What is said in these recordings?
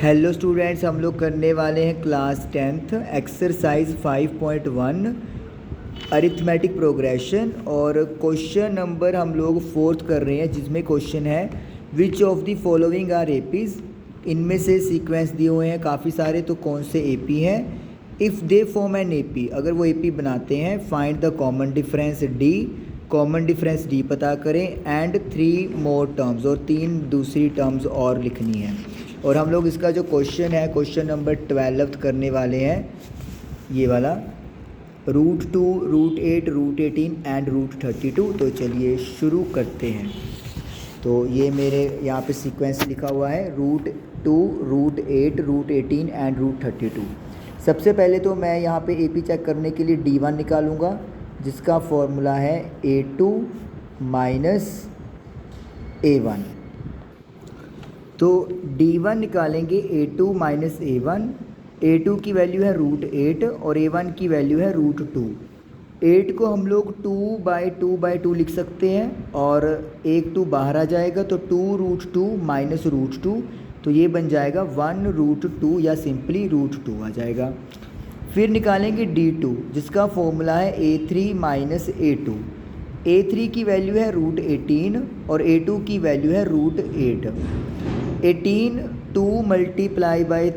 Hello students, हम लोग करने वाले हैं class 10th exercise 5.1 arithmetic progression. और क्वेश्चन नंबर हम लोग 4th कर रहे हैं, जिसमें क्वेश्चन है which of the following are APs. इनमें से सीक्वेंस दिए हुए हैं काफ़ी सारे, तो कौन से एपी हैं। If they form an AP, अगर वो एपी बनाते हैं, find the common difference D, common difference D पता करें, एंड 3 मोर टर्म्स, और 3 दूसरी टर्म्स और लिखनी है। और हम लोग इसका जो क्वेश्चन है, क्वेश्चन नंबर 12 करने वाले हैं, ये वाला √2, √8, √18 एंड √32। तो चलिए शुरू करते हैं। तो ये मेरे यहाँ पे सीक्वेंस लिखा हुआ है √2, √8, √18 एंड √32। सबसे पहले तो मैं यहाँ पे एपी चेक करने के लिए D1 निकालूंगा, जिसका फॉर्मूला है A2 माइनस A1। तो D1 निकालेंगे A2 माइनस A1। A2 की वैल्यू है √8 और A1 की वैल्यू है √2। 8 को हम लोग 2/2 लिख सकते हैं, और एक 2 बाहर आ जाएगा तो 2√2 माइनस √2, तो ये बन जाएगा 1√2 या सिंपली √2 आ जाएगा। फिर निकालेंगे D2, जिसका फॉर्मूला है A3 माइनस A2। A3 की वैल्यू है √18 और A2 की वैल्यू है √8। 18 2 मल्टीप्लाई बाई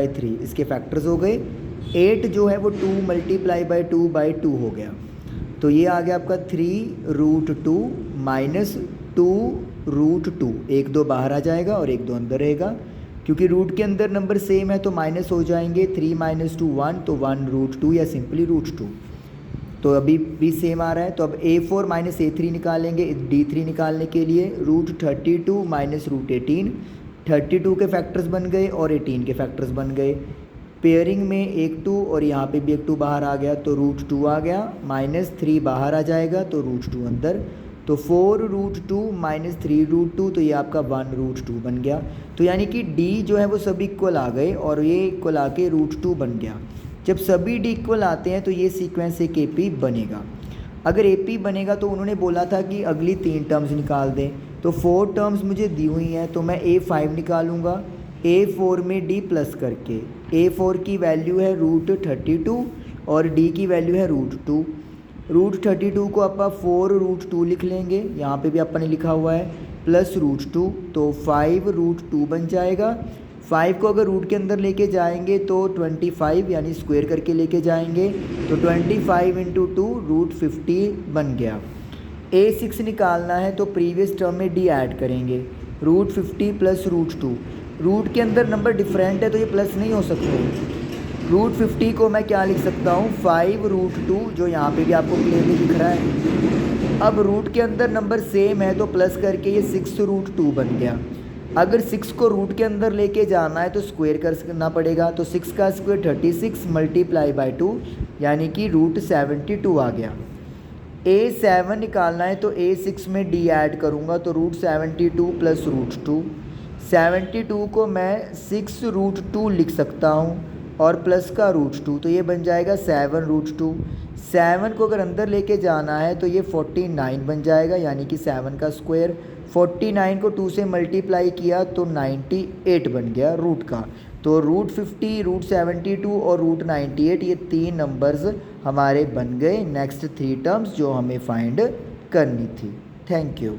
3 इसके फैक्टर्स हो गए। 8 जो है वो 2 मल्टीप्लाई बाई 2 हो गया, तो ये आ गया आपका 3√2 माइनस 2√2। 1 2 बाहर आ जाएगा और 1 2 अंदर रहेगा, क्योंकि रूट के अंदर नंबर सेम है तो माइनस हो जाएंगे। 3 - 2 1, तो 1√2 या सिंपली √2। तो अभी भी सेम आ रहा है। तो अब A4 माइनस A3 निकालेंगे D3 निकालने के लिए। √32 माइनस √18, 32 के फैक्टर्स बन गए और 18 के फैक्टर्स बन गए। पेयरिंग में 1 2 और यहाँ पे भी 1 2 बाहर आ गया, तो √2 आ गया। -3 बाहर आ जाएगा तो √2 अंदर, तो 4√2 माइनस 3√2, तो ये आपका 1√2 बन गया। तो यानी कि D जो है वो सभी इक्वल आ गए और ये इक्वल आके √2 बन गया। जब सभी D इक्वल आते हैं तो ये सीक्वेंस एक एपी बनेगा। अगर एपी बनेगा तो उन्होंने बोला था कि अगली 3 टर्म्स निकाल दें, तो 4 टर्म्स मुझे दी हुई हैं, तो मैं A5 निकालूंगा A4 में D प्लस करके। A4 की वैल्यू है √32 और D की वैल्यू है √2। √32 को अपन 4√2 लिख लेंगे, यहाँ पे भी अपन ने लिखा हुआ है, प्लस √2, तो 5√2 बन जाएगा। 5 को अगर रूट के अंदर लेके जाएंगे तो 25, यानी स्क्वायर करके लेके जाएंगे, तो 25 × 2 √50 बन गया। A6 निकालना है तो प्रीवियस टर्म में D ऐड करेंगे, √50 प्लस √2। रूट के अंदर नंबर डिफरेंट है तो ये प्लस नहीं हो सकते। √50 को मैं क्या लिख सकता हूँ, 5√2, जो यहाँ पे भी आपको क्लियरली दिख रहा है। अब रूट के अंदर नंबर सेम है तो प्लस करके ये 6√2 बन गया। अगर 6 को रूट के अंदर लेके जाना है तो स्क्वायर करना पड़ेगा, तो 6 का स्क्वायर 36 मल्टीप्लाई बाई 2, यानी कि √72 आ गया। A7 निकालना है तो A6 में D ऐड करूँगा, तो √72 प्लस √2। 72 को मैं 6√2 लिख सकता हूँ और प्लस का √2, तो ये बन जाएगा 7√2। 7 को अगर अंदर लेके जाना है तो ये 49 बन जाएगा, यानी कि 7 का स्क्वायर। 49 को 2 से मल्टीप्लाई किया तो 98 बन गया रूट का। तो √50, √72 और √98, ये 3 नंबर्स हमारे बन गए। नेक्स्ट 3 टर्म्स जो हमें फाइंड करनी थी। Thank you.